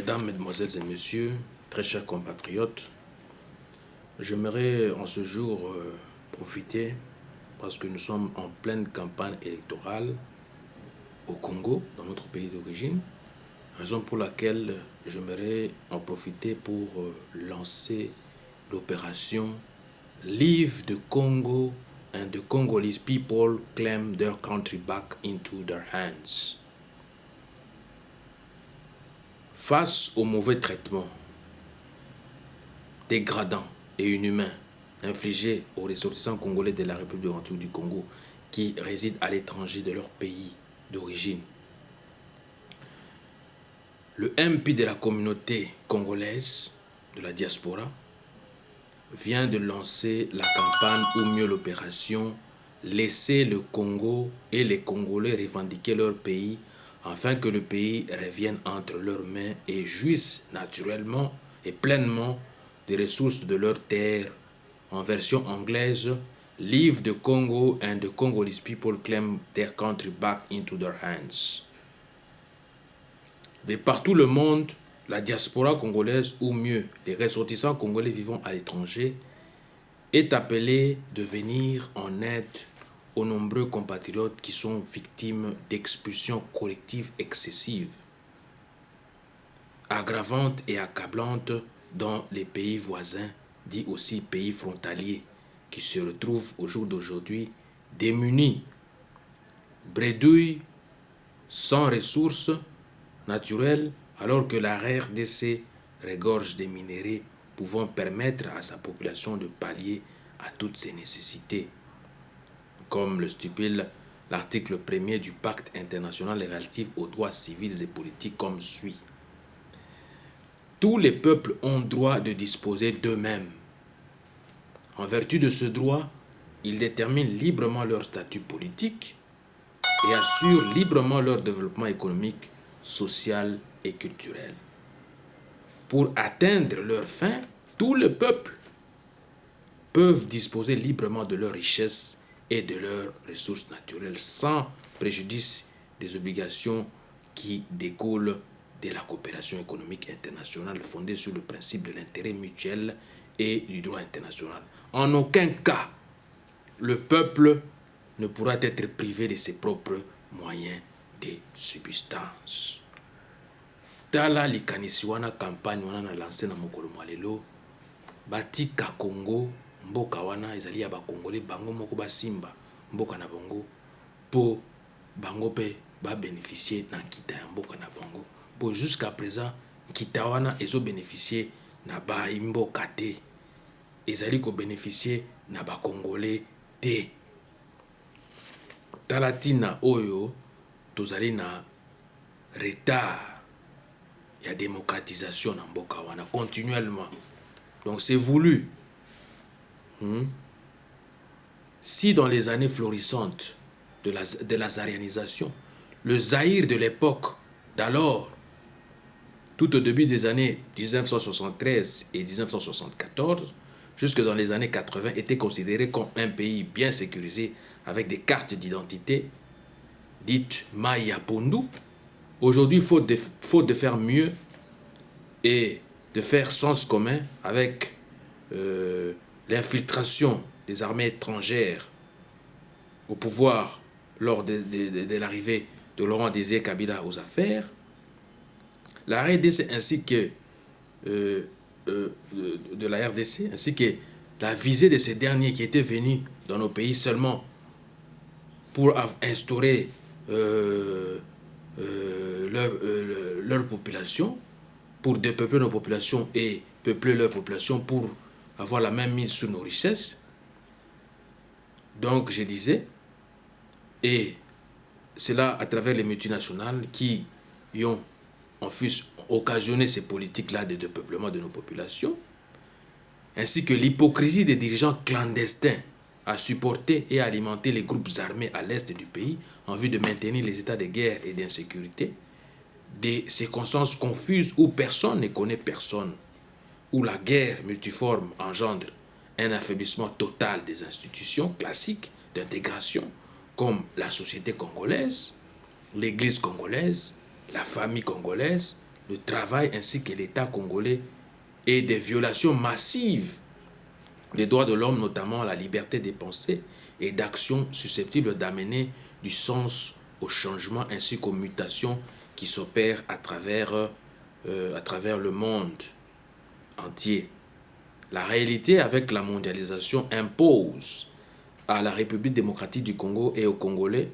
Mesdames, Mesdemoiselles et Messieurs, très chers compatriotes, j'aimerais en ce jour profiter, parce que nous sommes en pleine campagne électorale au Congo, dans notre pays d'origine, raison pour laquelle j'aimerais en profiter pour lancer l'opération Leave the Congo and the Congolese people claim their country back into their hands. Face au mauvais traitement dégradant et inhumain infligé aux ressortissants congolais de la République démocratique du Congo qui résident à l'étranger de leur pays d'origine, le MP de la communauté congolaise, de la diaspora, vient de lancer la campagne ou mieux l'opération « Laisser le Congo et les Congolais revendiquer leur pays afin que le pays revienne entre leurs mains et jouisse naturellement et pleinement des ressources de leur terre ». En version anglaise, « Leave the Congo and the Congolese people claim their country back into their hands ». De partout le monde, la diaspora congolaise, ou mieux, les ressortissants congolais vivant à l'étranger, est appelée de venir en aide aux nombreux compatriotes qui sont victimes d'expulsions collectives excessives, aggravantes et accablantes dans les pays voisins, dits aussi pays frontaliers, qui se retrouvent au jour d'aujourd'hui démunis, bredouilles, sans ressources naturelles, alors que la RDC regorge des minéraux pouvant permettre à sa population de pallier à toutes ses nécessités, comme le stipule l'article 1er du pacte international relatif aux droits civils et politiques comme suit. Tous les peuples ont droit de disposer d'eux-mêmes. En vertu de ce droit, ils déterminent librement leur statut politique et assurent librement leur développement économique, social et culturel. Pour atteindre leurs fins, tous les peuples peuvent disposer librement de leurs richesses et de leurs ressources naturelles sans préjudice des obligations qui découlent de la coopération économique internationale fondée sur le principe de l'intérêt mutuel et du droit international. En aucun cas, le peuple ne pourra être privé de ses propres moyens de subsistance. Tala likanisi wana campagne wana na lancé na mokolo malelo batika Congo mboka wana ezali ya ba Congolais bango moko basimba mboka na bango po bango pe ba bénéficier na kita ya mboka na bango po jusqu'à présent kita wana ezo bénéficier na ba mboka te ezali ko bénéficier na ba Congolais te. Talatina oyo tozali na retard. Il y a démocratisation dans mboka wana continuellement. Donc c'est voulu. Si dans les années florissantes de la zarianisation, le Zaïre de l'époque d'alors, tout au début des années 1973 et 1974, jusque dans les années 80, était considéré comme un pays bien sécurisé avec des cartes d'identité dites Maya Pondu. Aujourd'hui, faute de faire mieux et de faire sens commun avec l'infiltration des armées étrangères au pouvoir lors de l'arrivée de Laurent Désiré Kabila aux affaires, la RDC ainsi que de la RDC, ainsi que la visée de ces derniers qui étaient venus dans nos pays seulement pour instaurer leur population, pour dépeupler nos populations et peupler leur population pour avoir la même mise sur nos richesses. Donc je disais, et cela à travers les multinationales qui ont en plus occasionné ces politiques-là de dépeuplement de nos populations, ainsi que l'hypocrisie des dirigeants clandestins à supporter et à alimenter les groupes armés à l'est du pays en vue de maintenir les états de guerre et d'insécurité, des circonstances confuses où personne ne connaît personne, où la guerre multiforme engendre un affaiblissement total des institutions classiques d'intégration comme la société congolaise, l'église congolaise, la famille congolaise, le travail ainsi que l'État congolais et des violations massives des droits de l'homme, notamment la liberté des pensées et d'actions susceptibles d'amener du sens au changement ainsi qu'aux mutations qui s'opèrent à travers le monde entier. La réalité avec la mondialisation impose à la République démocratique du Congo et aux Congolais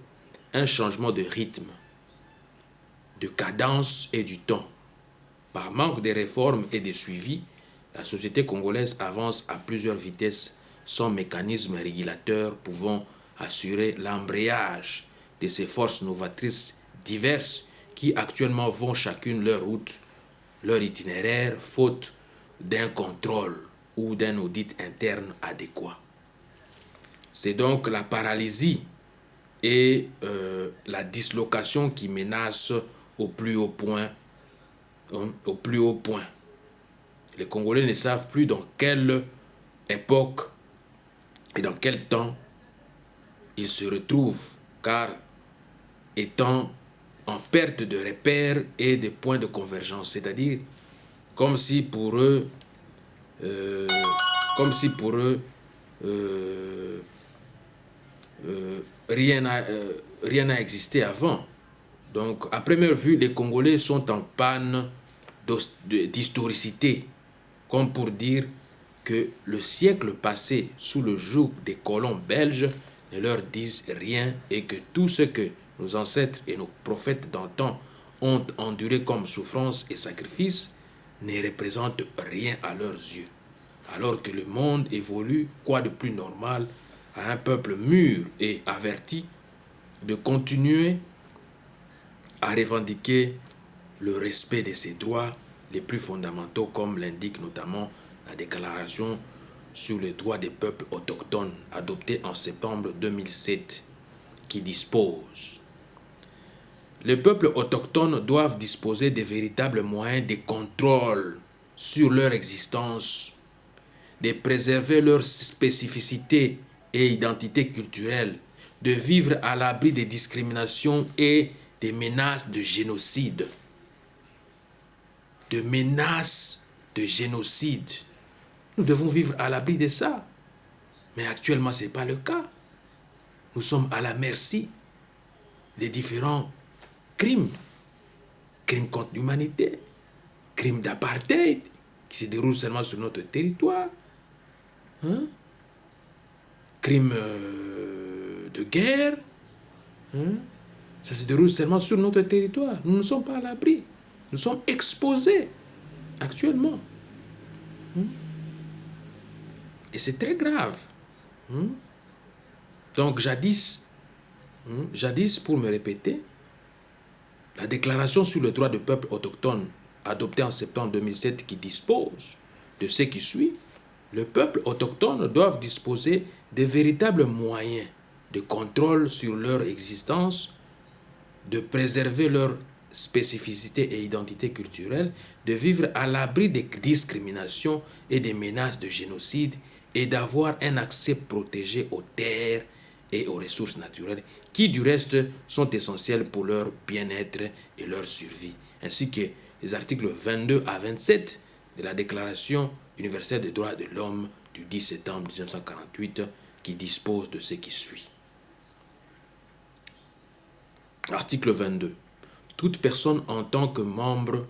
un changement de rythme, de cadence et du temps. Par manque de réformes et de suivi, la société congolaise avance à plusieurs vitesses sans mécanisme régulateur pouvant assurer l'embrayage de ces forces novatrices diverses qui actuellement vont chacune leur route, leur itinéraire, faute d'un contrôle ou d'un audit interne adéquat. C'est donc la paralysie et la dislocation qui menacent au plus haut point. Les Congolais ne savent plus dans quelle époque et dans quel temps ils se retrouvent, car étant en perte de repères et de points de convergence, c'est-à-dire comme si pour eux, rien n'a existé avant. Donc, à première vue, les Congolais sont en panne d'historicité, comme pour dire que le siècle passé sous le joug des colons belges ne leur disent rien et que tout ce que nos ancêtres et nos prophètes d'antan ont enduré comme souffrance et sacrifice ne représente rien à leurs yeux. Alors que le monde évolue, quoi de plus normal à un peuple mûr et averti de continuer à revendiquer le respect de ses droits les plus fondamentaux, comme l'indique notamment la déclaration sur les droits des peuples autochtones adoptée en septembre 2007, qui dispose: les peuples autochtones doivent disposer de véritables moyens de contrôle sur leur existence, de préserver leur spécificité et identité culturelle, de vivre à l'abri des discriminations et des menaces de génocide. De menaces de génocide. Nous devons vivre à l'abri de ça. Mais actuellement, ce n'est pas le cas. Nous sommes à la merci des différents crimes. Crimes contre l'humanité, crimes d'apartheid qui se déroulent seulement sur notre territoire. Crimes de guerre. Ça se déroule seulement sur notre territoire. Nous ne sommes pas à l'abri. Nous sommes exposés actuellement. Et c'est très grave. Donc jadis, pour me répéter, la déclaration sur le droit du peuple autochtone adoptée en septembre 2007 qui dispose de ce qui suit: le peuple autochtone doit disposer de véritables moyens de contrôle sur leur existence, de préserver leur spécificité et identité culturelle, de vivre à l'abri des discriminations et des menaces de génocide et d'avoir un accès protégé aux terres et aux ressources naturelles qui, du reste, sont essentielles pour leur bien-être et leur survie, ainsi que les articles 22 à 27 de la Déclaration universelle des droits de l'homme du 10 septembre 1948 qui dispose de ce qui suit. Article 22. Toute personne en tant que membre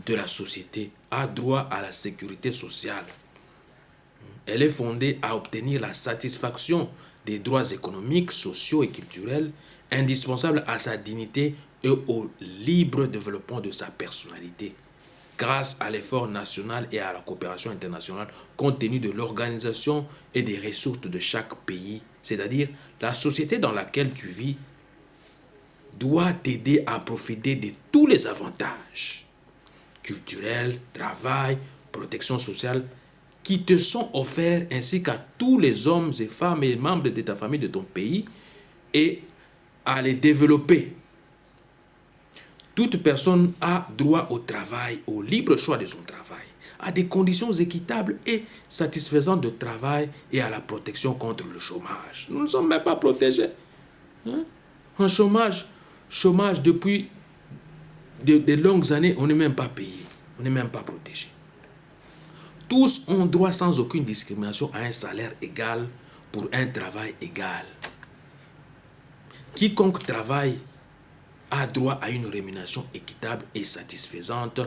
de la société a droit à la sécurité sociale. Elle est fondée à obtenir la satisfaction des droits économiques, sociaux et culturels indispensables à sa dignité et au libre développement de sa personnalité, grâce à l'effort national et à la coopération internationale compte tenu de l'organisation et des ressources de chaque pays, c'est-à-dire la société dans laquelle tu vis doit t'aider à profiter de tous les avantages culturels, travail, protection sociale qui te sont offerts ainsi qu'à tous les hommes et femmes et membres de ta famille, de ton pays, et à les développer. Toute personne a droit au travail, au libre choix de son travail, à des conditions équitables et satisfaisantes de travail et à la protection contre le chômage. Nous ne sommes même pas protégés. Un chômage depuis de longues années, on n'est même pas payé, on n'est même pas protégé. Tous ont droit sans aucune discrimination à un salaire égal pour un travail égal. Quiconque travaille a droit à une rémunération équitable et satisfaisante,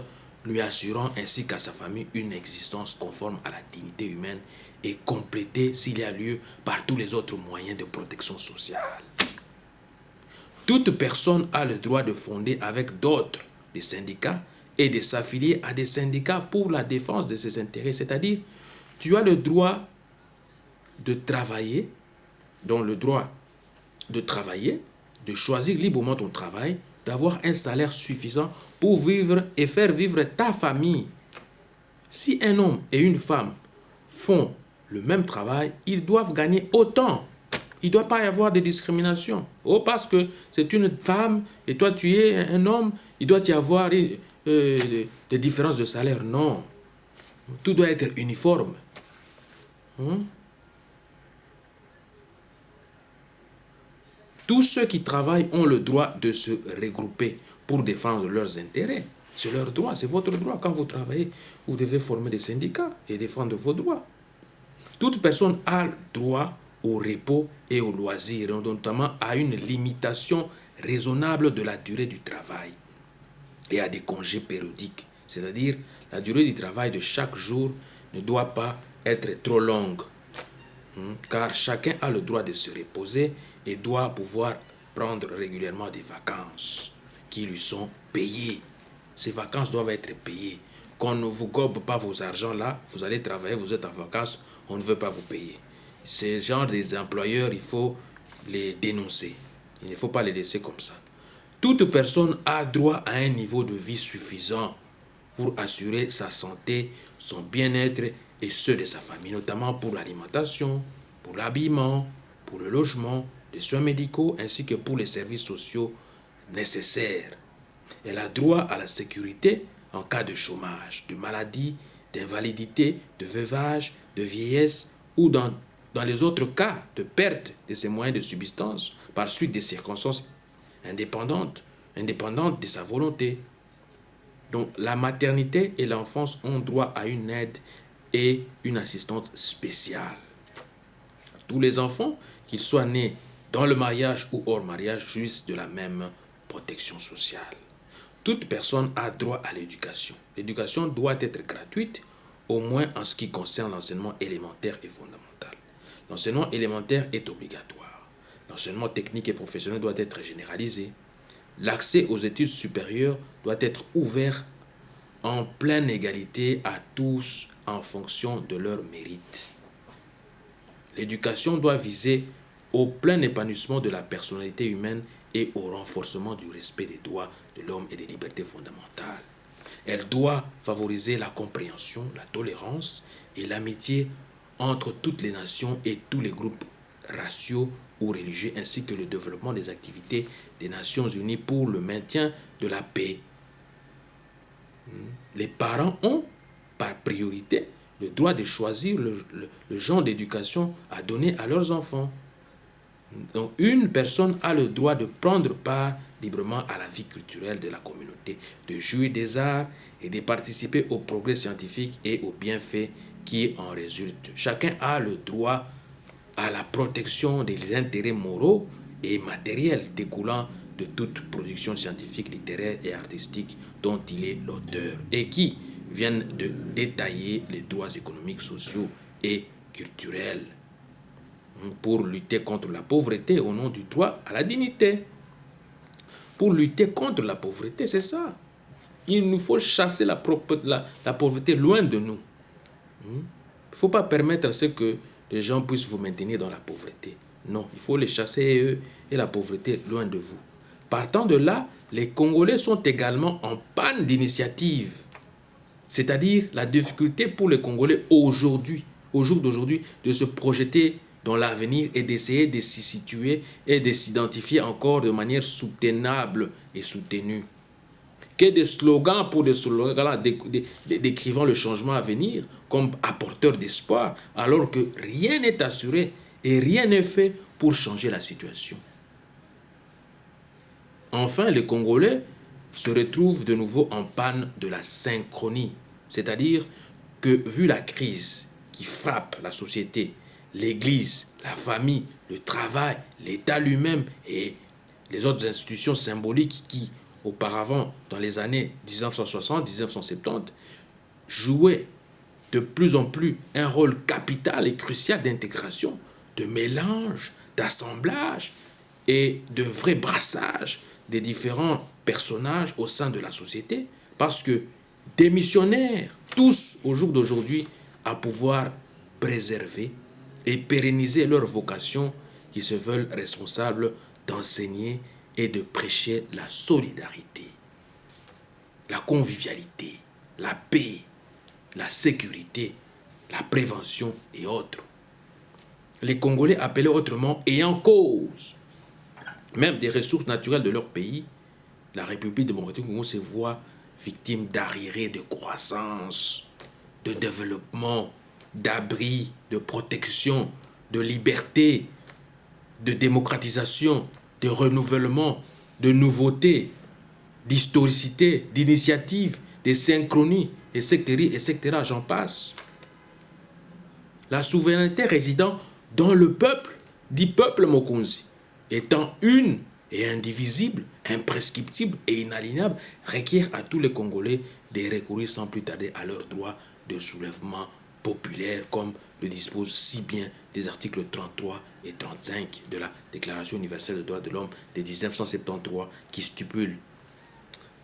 lui assurant ainsi qu'à sa famille une existence conforme à la dignité humaine et complétée s'il y a lieu par tous les autres moyens de protection sociale. Toute personne a le droit de fonder avec d'autres des syndicats et de s'affilier à des syndicats pour la défense de ses intérêts. C'est-à-dire, tu as le droit de travailler, donc le droit de travailler, de choisir librement ton travail, d'avoir un salaire suffisant pour vivre et faire vivre ta famille. Si un homme et une femme font le même travail, ils doivent gagner autant. Il ne doit pas y avoir de discrimination. Oh, parce que c'est une femme et toi tu es un homme, il doit y avoir des différences de salaire. Non. Tout doit être uniforme. Tous ceux qui travaillent ont le droit de se regrouper pour défendre leurs intérêts. C'est leur droit, c'est votre droit. Quand vous travaillez, vous devez former des syndicats et défendre vos droits. Toute personne a droit au repos et au loisir, notamment à une limitation raisonnable de la durée du travail et à des congés périodiques. C'est-à-dire, la durée du travail de chaque jour ne doit pas être trop longue, car chacun a le droit de se reposer et doit pouvoir prendre régulièrement des vacances qui lui sont payées. Ces vacances doivent être payées. Qu'on ne vous gobe pas vos argents là, vous allez travailler, vous êtes en vacances, on ne veut pas vous payer. Ces genres des employeurs, il faut les dénoncer. Il ne faut pas les laisser comme ça. Toute personne a droit à un niveau de vie suffisant pour assurer sa santé, son bien-être et ceux de sa famille, notamment pour l'alimentation, pour l'habillement, pour le logement, les soins médicaux ainsi que pour les services sociaux nécessaires. Elle a droit à la sécurité en cas de chômage, de maladie, d'invalidité, de veuvage, de vieillesse ou dans les autres cas de perte de ses moyens de subsistance par suite des circonstances indépendantes de sa volonté. Donc la maternité et l'enfance ont droit à une aide et une assistance spéciale. Tous les enfants, qu'ils soient nés dans le mariage ou hors mariage, jouissent de la même protection sociale. Toute personne a droit à l'éducation. L'éducation doit être gratuite, au moins en ce qui concerne l'enseignement élémentaire et fondamental. L'enseignement élémentaire est obligatoire. L'enseignement technique et professionnel doit être généralisé. L'accès aux études supérieures doit être ouvert en pleine égalité à tous en fonction de leur mérite. L'éducation doit viser au plein épanouissement de la personnalité humaine et au renforcement du respect des droits de l'homme et des libertés fondamentales. Elle doit favoriser la compréhension, la tolérance et l'amitié entre toutes les nations et tous les groupes raciaux ou religieux, ainsi que le développement des activités des Nations Unies pour le maintien de la paix. Les parents ont, par priorité, le droit de choisir le genre d'éducation à donner à leurs enfants. Donc, une personne a le droit de prendre part librement à la vie culturelle de la communauté, de jouir des arts et de participer au progrès scientifique et aux bienfaits qui en résultent. Chacun a le droit à la protection des intérêts moraux et matériels découlant de toute production scientifique, littéraire et artistique dont il est l'auteur et qui viennent de détailler les droits économiques, sociaux et culturels pour lutter contre la pauvreté au nom du droit à la dignité. Pour lutter contre la pauvreté, c'est ça. Il nous faut chasser la pauvreté loin de nous. Il ne faut pas permettre à ce que les gens puissent vous maintenir dans la pauvreté. Non, il faut les chasser eux et la pauvreté loin de vous. Partant de là, les Congolais sont également en panne d'initiative. C'est-à-dire la difficulté pour les Congolais aujourd'hui, au jour d'aujourd'hui, de se projeter dans l'avenir et d'essayer de s'y situer et de s'identifier encore de manière soutenable et soutenue. Que des slogans pour des slogans décrivant le changement à venir comme apporteur d'espoir, alors que rien n'est assuré et rien n'est fait pour changer la situation. Enfin, les Congolais se retrouve de nouveau en panne de la synchronie. C'est-à-dire que vu la crise qui frappe la société, l'Église, la famille, le travail, l'État lui-même et les autres institutions symboliques qui, auparavant, dans les années 1960-1970, jouaient de plus en plus un rôle capital et crucial d'intégration, de mélange, d'assemblage et de vrai brassage des différents personnages au sein de la société, parce que des missionnaires, tous au jour d'aujourd'hui, à pouvoir préserver et pérenniser leur vocation, qui se veulent responsables d'enseigner et de prêcher la solidarité, la convivialité, la paix, la sécurité, la prévention et autres. Les Congolais appelés autrement ayant cause même des ressources naturelles de leur pays, la République démocratique du Congo se voit victime d'arriérés de croissance, de développement, d'abri, de protection, de liberté, de démocratisation, de renouvellement, de nouveauté, d'historicité, d'initiative, de synchronie, etc., j'en passe. La souveraineté résidant dans le peuple, dit peuple Mokonzi, étant une et indivisible, imprescriptible et inaliénable, requiert à tous les Congolais de recourir sans plus tarder à leurs droits de soulèvement populaire, comme le disposent si bien les articles 33 et 35 de la Déclaration universelle des droits de l'homme de 1973, qui stipule: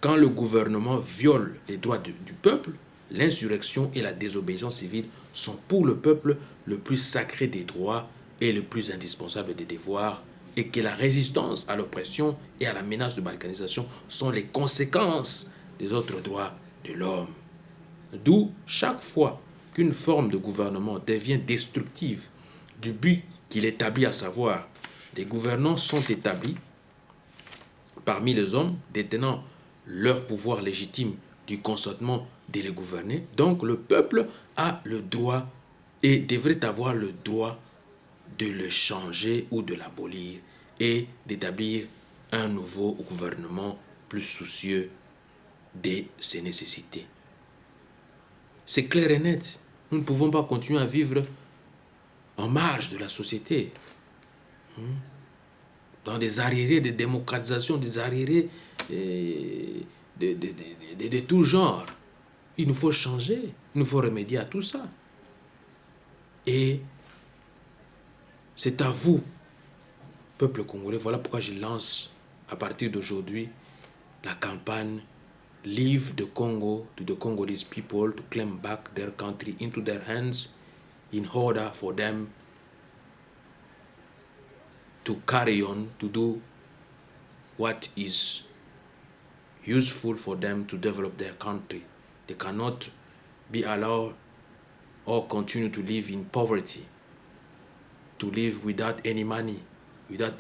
quand le gouvernement viole les droits du peuple, l'insurrection et la désobéissance civile sont pour le peuple le plus sacré des droits et le plus indispensable des devoirs, et que la résistance à l'oppression et à la menace de balkanisation sont les conséquences des autres droits de l'homme. D'où, chaque fois qu'une forme de gouvernement devient destructive du but qu'il établit, à savoir, des gouvernants sont établis parmi les hommes détenant leur pouvoir légitime du consentement de les gouverner, donc le peuple a le droit et devrait avoir le droit de le changer ou de l'abolir et d'établir un nouveau gouvernement plus soucieux de ses nécessités. C'est clair et net. Nous ne pouvons pas continuer à vivre en marge de la société, dans des arriérés de démocratisation, des arriérés de tout genre. Il nous faut changer, il nous faut remédier à tout ça. Et c'est à vous, peuple congolais, voilà pourquoi je lance à partir d'aujourd'hui la campagne Leave the Congo to the Congolese people to claim back their country into their hands in order for them to carry on to do what is useful for them to develop their country. They cannot be allowed or continue to live in poverty, to live without any money, without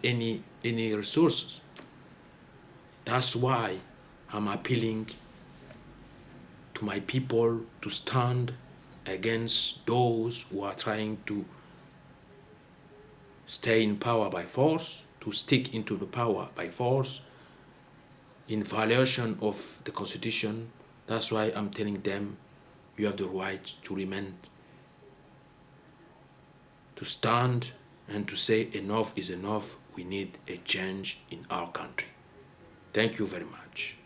any resources. That's why I'm appealing to my people to stand against those who are trying to stay in power by force, to stick into the power by force, in violation of the Constitution. That's why I'm telling them, you have the right to remain, to stand and to say enough is enough. We need a change in our country. Thank you very much.